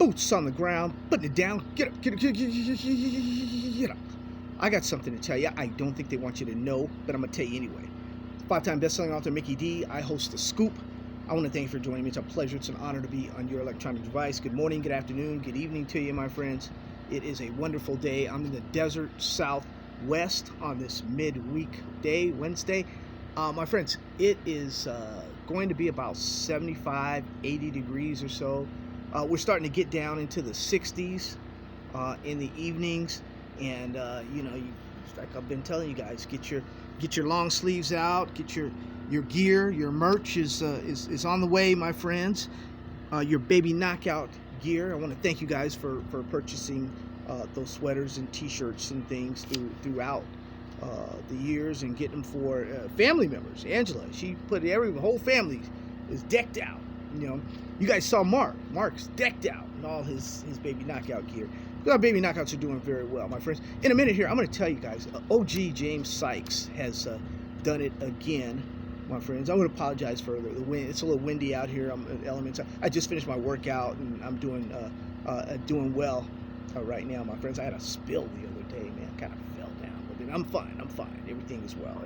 boots on the ground, putting it down. Get up, get up, get up. I got something to tell you. I don't think they want you to know, but I'm going to tell you anyway. Five-time best-selling author Mickey D. I host The Scoop. I want to thank you for joining me. It's a pleasure. It's an honor to be on your electronic device. Good morning, good afternoon, good evening to you, my friends. It is a wonderful day. I'm in the desert southwest on this midweek day, Wednesday. My friends, it is going to be about 75, 80 degrees or so. We're starting to get down into the 60s in the evenings, and like I've been telling you guys, get your long sleeves out, get your gear, your merch is on the way, my friends. Your baby knockout gear. I want to thank you guys for purchasing those sweaters and t-shirts and things throughout the years, and getting them for family members. Angela, she put the whole family is decked out. You guys saw Mark's decked out in all his baby knockout gear. Our baby knockouts are doing very well, my friends. In a minute here, I'm going to tell you guys, OG James Sykes has done it again, my friends. I would apologize for the wind. It's a little windy out here. I'm at Elements. I just finished my workout, and I'm doing well right now, my friends. I had a spill the other day, man. Kind of fell down, but then I'm fine. Everything is well.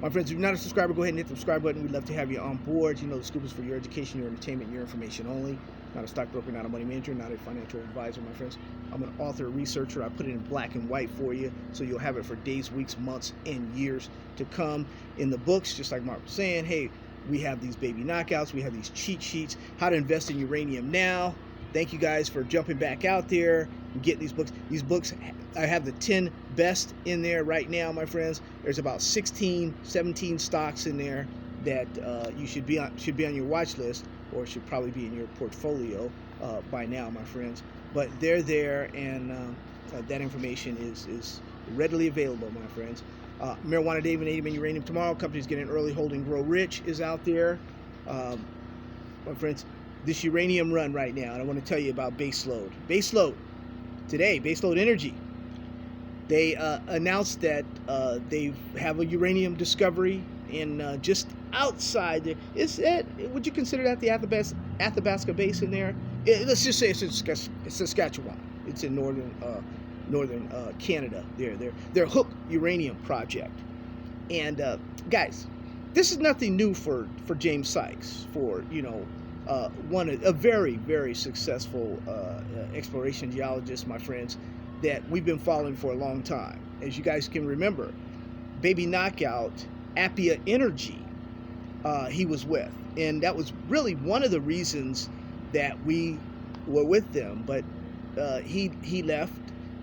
My friends, if you're not a subscriber, go ahead and hit the subscribe button. We'd love to have you on board. The Scoop is for your education, your entertainment, your information only. Not a stockbroker, not a money manager, not a financial advisor, my friends. I'm an author, researcher. I put it in black and white for you, so you'll have it for days, weeks, months, and years to come. In the books, just like Mark was saying, hey, we have these baby knockouts. We have these cheat sheets, how to invest in uranium now. Thank you guys for jumping back out there and getting these books. These books, I have the 10 best in there right now, my friends. There's about 16, 17 stocks in there that you should be on your watch list, or should probably be in your portfolio by now, my friends. But they're there, and that information is readily available, my friends. Marijuana Day, vanadium, and uranium tomorrow. Companies getting early, holding, grow rich is out there, my friends. This uranium run right now, and I want to tell you about Baselode. Baselode today, Baselode Energy. They announced that they have a uranium discovery in just outside there. Would you consider that the Athabasca Basin there? Let's just say it's in Saskatchewan. It's in northern Canada. Their Hook Uranium project. And guys, this is nothing new for James Sykes. For a very, very successful exploration geologist, my friends, that we've been following for a long time. As you guys can remember, baby knockout, Appia Energy, he was with, and that was really one of the reasons that we were with them. But he left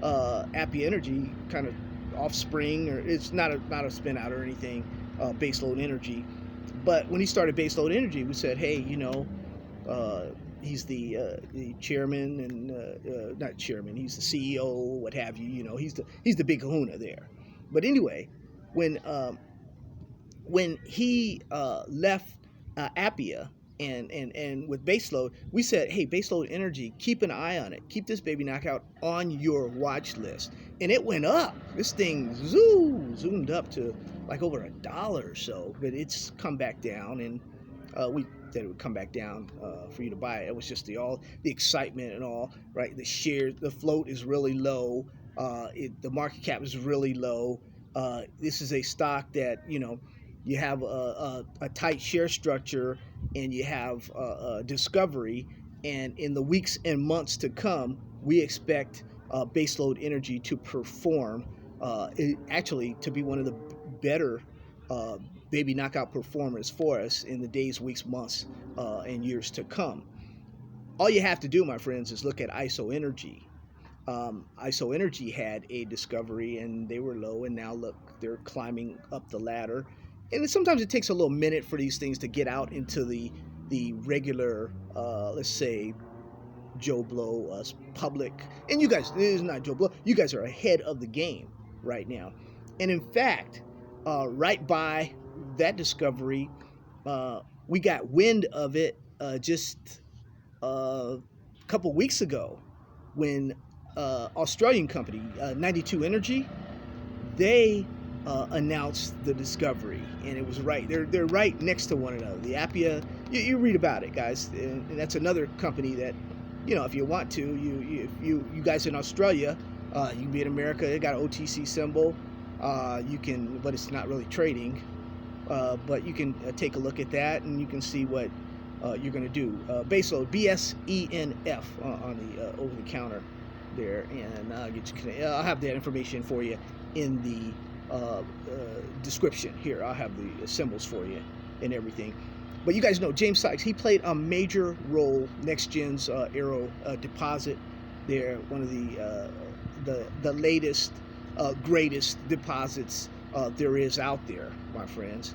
Appia Energy, kind of offspring, or it's not a spin out or anything, Baselode Energy. But when he started Baselode Energy, we said, hey, he's the chairman, and not chairman, he's the CEO, what have you. He's the big kahuna there. But anyway, when he left Appia and with Baselode, we said, hey, Baselode Energy, keep an eye on it. Keep this baby knockout on your watch list. And it went up. This thing zoomed up to like over $1 or so, but it's come back down, and we said it would come back down for you to buy it. It was just the excitement and all, right? The shares, the float is really low. The market cap is really low. This is a stock that, you have a tight share structure, and you have a discovery, and in the weeks and months to come, we expect Baselode Energy to perform, actually to be one of the better baby knockout performers for us in the days, weeks, months, and years to come. All you have to do, my friends, is look at ISO Energy. ISO Energy had a discovery, and they were low, and now look, they're climbing up the ladder. And sometimes it takes a little minute for these things to get out into the regular, let's say, Joe Blow public. And you guys, this is not Joe Blow. You guys are ahead of the game right now. And in fact, right by that discovery, we got wind of it just a couple weeks ago, when Australian company 92 Energy, they announced the discovery, and it was right. They're right next to one another. The Appia you read about it, guys, and that's another company that, if you want to, you guys in Australia, you can be in America. They got an OTC symbol. You can, but it's not really trading. But you can take a look at that, and you can see what you're going to do. Baselode, BSENF on the over the counter there, and I'll have that information for you in the description here. I'll have the symbols for you and everything. But you guys know James Sykes, he played a major role, Next Gen's Aero deposit there, one of the latest, greatest deposits there is out there, my friends,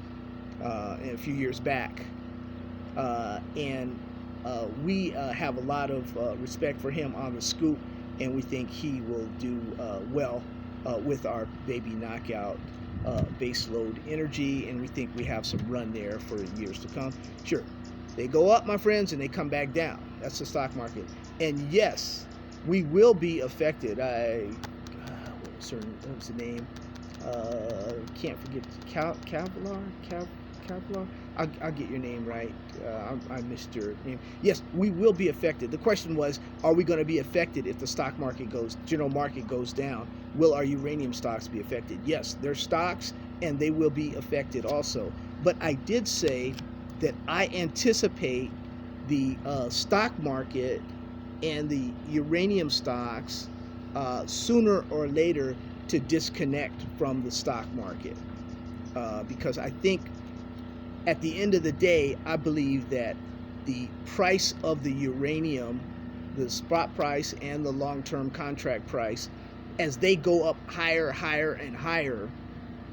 a few years back. And we have a lot of respect for him on the scoop, and we think he will do well with our baby knockout Baselode energy, and we think we have some run there for years to come. Sure, they go up, my friends, and they come back down. That's the stock market. And yes, we will be affected. What was the name? Can't forget Kevlar. I'll get your name right. I missed your name. Yes, we will be affected. The question was, are we going to be affected if the stock market general market goes down? Will our uranium stocks be affected? Yes, they're stocks, and they will be affected also. But I did say that I anticipate the stock market and the uranium stocks sooner or later to disconnect from the stock market, because I think at the end of the day, I believe that the price of the uranium, the spot price and the long-term contract price, as they go up higher, higher, and higher,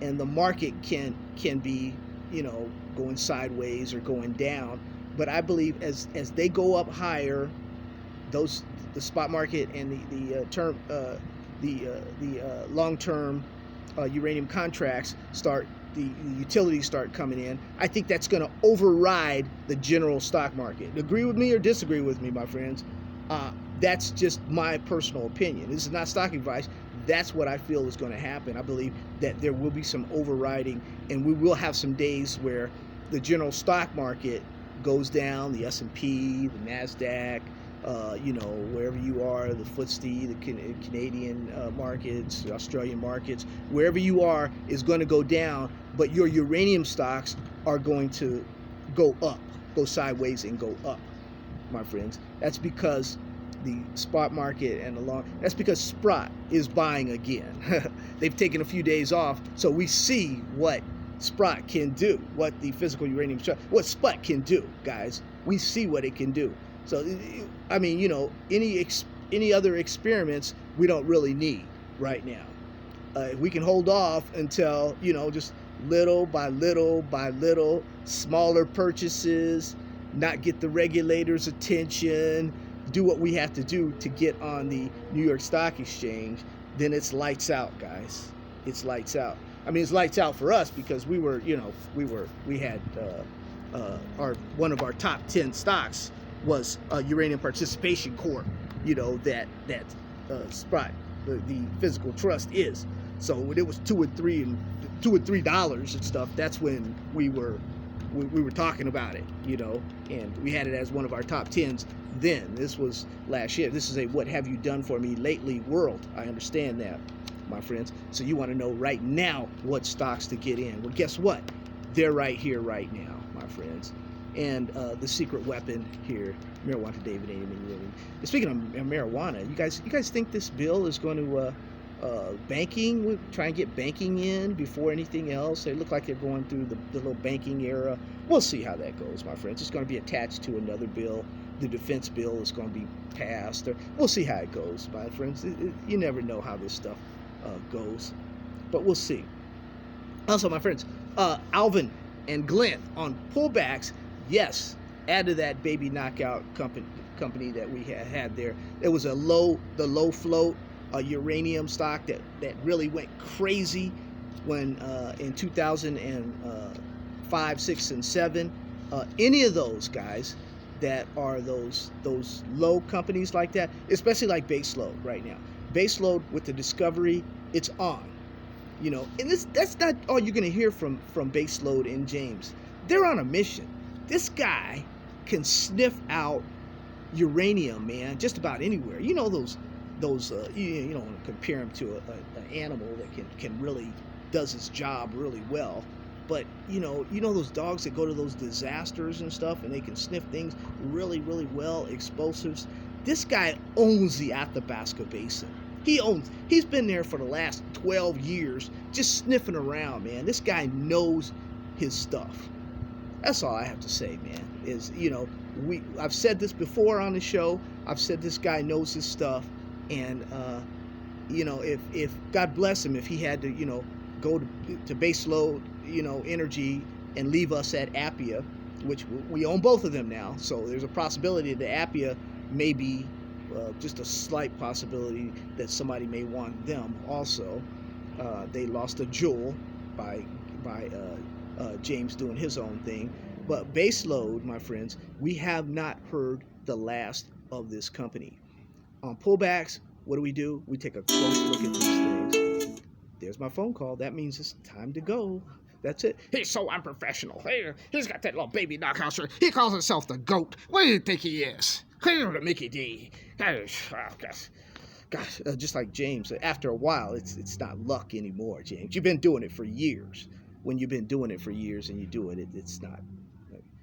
and the market can be, going sideways or going down. But I believe as they go up higher, the spot market and the long-term uranium contracts the utilities start coming in. I think that's going to override the general stock market. Agree with me or disagree with me, my friends? That's just my personal opinion. This is not stock advice. That's what I feel is going to happen. I believe that there will be some overriding, and we will have some days where the general stock market goes down, the S&P, the NASDAQ, wherever you are, the FTSE, the Canadian markets, the Australian markets, wherever you are is going to go down, but your uranium stocks are going to go up, go sideways and go up, my friends. That's because the spot market and that's because Sprott is buying again. They've taken a few days off, so we see what Sprott can do, what the physical uranium, what SPUT can do, guys. We see what it can do. So, I mean, any other experiments we don't really need right now. We can hold off until, just little by little by little, smaller purchases, not get the regulators' attention, do what we have to do to get on the New York Stock Exchange. Then it's lights out, guys. It's lights out. I mean, it's lights out for us because we had one of our top 10 stocks was Uranium Participation Corp, that Sprott, the physical trust is. So when it was $2 or $3 and stuff, that's when we were talking about it, and we had it as one of our top 10s then. This was last year. This is a what have you done for me lately world. I understand that, my friends. So you want to know right now what stocks to get in. Well, guess what? They're right here, right now, my friends. And the secret weapon here, marijuana, David Amen. Speaking of marijuana, you guys think this bill is going to banking? Try and get banking in before anything else. They look like they're going through the little banking era. We'll see how that goes, my friends. It's going to be attached to another bill. The defense bill is going to be passed. We'll see how it goes, my friends. You never know how this stuff goes, but we'll see. Also, my friends, Alvin and Glenn on pullbacks. Yes, add to that baby knockout company that we had there. There was the low float uranium stock that really went crazy when in 2005, 6, and 7. Any of those guys that are those low companies like that, especially like Baselode right now. Baselode with the discovery, it's on. And that's not all you're going to hear from Baselode and James. They're on a mission. This guy can sniff out uranium, man, just about anywhere. You know those you don't want to compare him to an animal that can really does its job really well. But you know those dogs that go to those disasters and stuff, and they can sniff things really well, explosives. This guy owns the Athabasca Basin. He's been there for the last 12 years, just sniffing around, man. This guy knows his stuff. That's all I have to say, man. I've said this before on the show. I've said this guy knows his stuff, and if God bless him, if he had to, go to Baselode, Energy, and leave us at Appia, which we own both of them now. So there's a possibility that Appia may be just a slight possibility that somebody may want them also. They lost a jewel by James doing his own thing. But Baselode, my friends, we have not heard the last of this company. On pullbacks, what do? We take a close look at these things. There's my phone call. That means it's time to go. That's it. He's so unprofessional. He's got that little baby knockout shirt. He calls himself the GOAT. What do you think he is? The Mickey D. Gosh, just like James. After a while, it's not luck anymore, James. You've been doing it for years. When you've been doing it for years and you do it, it's not.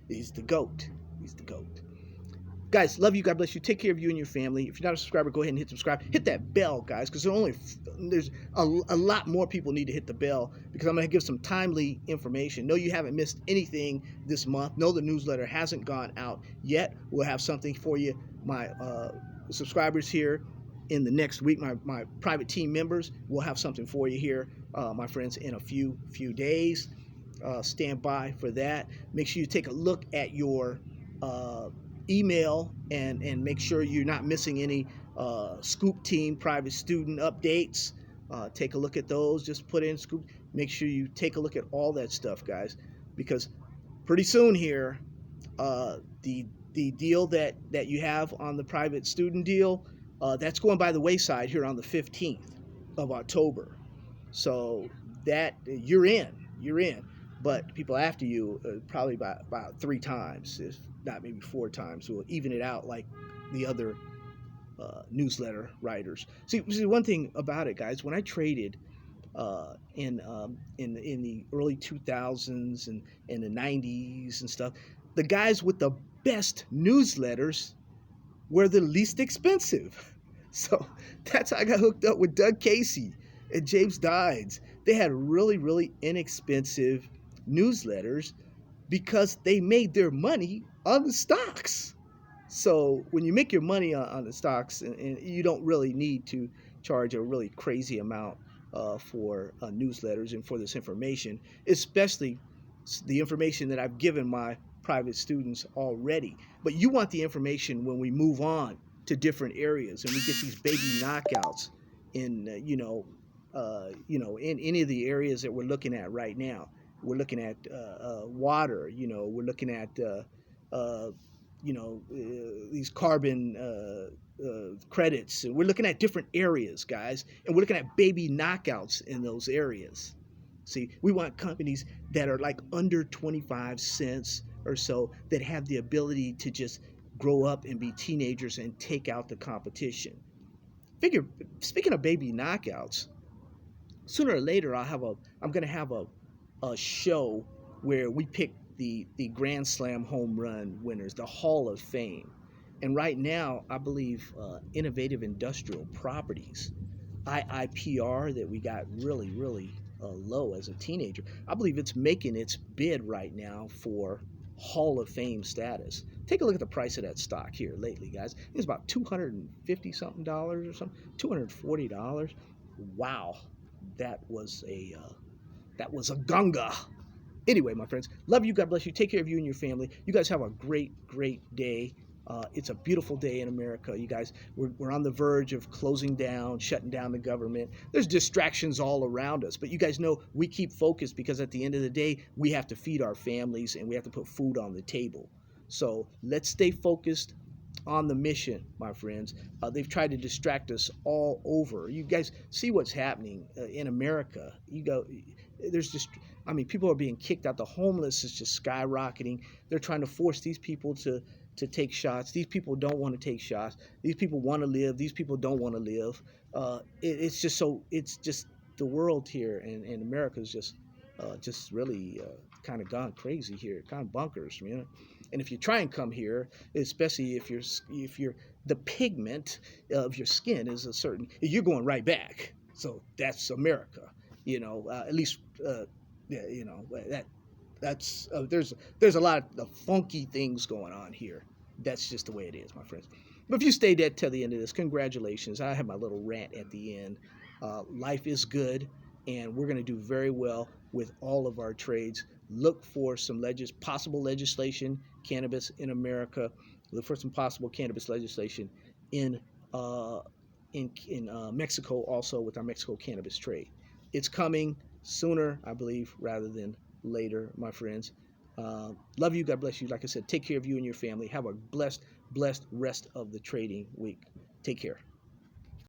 He's the GOAT. He's the GOAT. Guys, love you. God bless you. Take care of you and your family. If you're not a subscriber, go ahead and hit subscribe. Hit that bell, guys, because there's a lot more people need to hit the bell, because I'm going to give some timely information. No, you haven't missed anything this month. No, the newsletter hasn't gone out yet. We'll have something for you, my subscribers here in the next week. My private team members will have something for you here, my friends, in a few days. Stand by for that. Make sure you take a look at your email and make sure you're not missing any Scoop Team private student updates. Take a look at those. Just put in Scoop. Make sure you take a look at all that stuff, guys, because pretty soon here, the deal that you have on the private student deal, that's going by the wayside here on the 15th of October. So that you're in. But people after you, probably about 3 times, if not maybe 4 times, will even it out like the other newsletter writers. See, one thing about it, guys, when I traded in the early 2000s and in the 90s and stuff, the guys with the best newsletters were the least expensive. So that's how I got hooked up with Doug Casey and James Dines. They had really inexpensive newsletters because they made their money on the stocks. So when you make your money on the stocks, and you don't really need to charge a really crazy amount for newsletters and for this information, especially the information that I've given my private students already. But you want the information when we move on to different areas and we get these baby knockouts in in any of the areas that we're looking at right now. We're looking at water. We're looking at these carbon credits. And we're looking at different areas, guys, and we're looking at baby knockouts in those areas. See, we want companies that are like under 25 cents or so, that have the ability to just grow up and be teenagers and take out the competition. Speaking of baby knockouts, sooner or later I'm going to have a show where we pick the Grand Slam home run winners, the Hall of Fame. And right now, I believe Innovative Industrial Properties, IIPR, that we got really low as a teenager, I believe it's making its bid right now for Hall of Fame status. Take a look at the price of that stock here lately, guys. It's about $250 something or something, $240. Wow, that was a gunga. Anyway, my friends, love you. God bless you. Take care of you and your family. You guys have a great day. It's a beautiful day in America. You guys, we're on the verge of closing down, shutting down the government. There's distractions all around us, but you guys know we keep focused, because at the end of the day, we have to feed our families and we have to put food on the table. So let's stay focused on the mission, my friends. They've tried to distract us all over. You guys see what's happening in America. There's just, I mean, people are being kicked out. The homeless is just skyrocketing. They're trying to force these people to take shots. These people don't want to take shots. These people want to live. These people don't want to live. It's just so. It's just the world here, and America is just really kind of gone crazy here, kind of bonkers, you know. And if you try and come here, especially if you're the pigment of your skin is a certain, you're going right back. So that's America, you know. At least, yeah, you know that's there's a lot of funky things going on here. That's just the way it is, my friends. But if you stayed there till the end of this, congratulations. I have my little rant at the end. Life is good, and we're going to do very well with all of our trades. Look for some possible legislation, cannabis in America. Look for some possible cannabis legislation in uh, in Mexico, also with our Mexico cannabis trade. It's coming sooner, I believe, rather than later, my friends. Love you. God bless you. Like I said, take care of you and your family. Have a blessed rest of the trading week. Take care.